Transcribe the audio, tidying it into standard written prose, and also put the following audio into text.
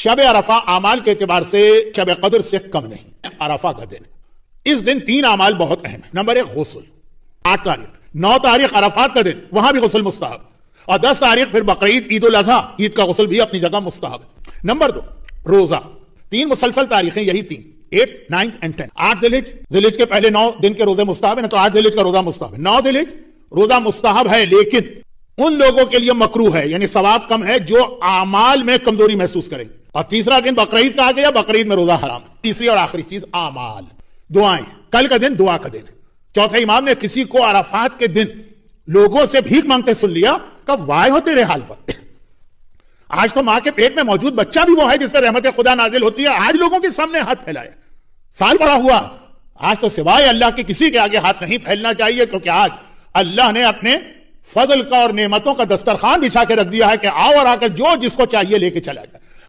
شب عرفہ اعمال کے اعتبار سے شب قدر سے کم نہیں. عرفہ کا دن، اس دن 3 اعمال بہت اہم ہیں. نمبر 1 غسل. 8 تاریخ 9 تاریخ عرفات کا دن، وہاں بھی غسل مستحب. اور 10 تاریخ پھر بقرعید عید الاضحیٰ، عید کا غسل بھی اپنی جگہ مستحب. نمبر 2 روزہ. 3 مسلسل تاریخیں یہی 3، 8 9 and 10. 8 ذی الحج کے پہلے 9 دن کے روزے مستحب ہیں، تو 8 ذی الحج کا روزہ مستحب ہے. 9 ذی الحج روزہ مستحب ہے، لیکن ان لوگوں کے لیے مکروہ ہے، یعنی ثواب کم ہے جو اعمال میں کمزوری محسوس کریں گے. اور تیسرا دن بقرعید کہا گیا، بقرعید میں روزہ حرام ہے. تیسری اور آخری چیز اعمال، دعائیں. کل کا دن دعا کا دن ہے. چوتھے امام نے کسی کو عرفات کے دن لوگوں سے بھیک مانگتے سن لیا، کب وائے ہو تیرے حال پر. آج تو ماں کے پیٹ میں موجود بچہ بھی وہ ہے جس پہ رحمت خدا نازل ہوتی ہے، آج لوگوں کے سامنے ہاتھ پھیلائے. سال بڑا ہوا، آج تو سوائے اللہ کے کسی کے آگے ہاتھ نہیں پھیلنا چاہیے، کیونکہ آج اللہ نے اپنے فضل کا اور نعمتوں کا دسترخوان بچھا کے رکھ دیا ہے کہ آؤ اور آ کر جو جس کو چاہیے لے کے چلا جائے.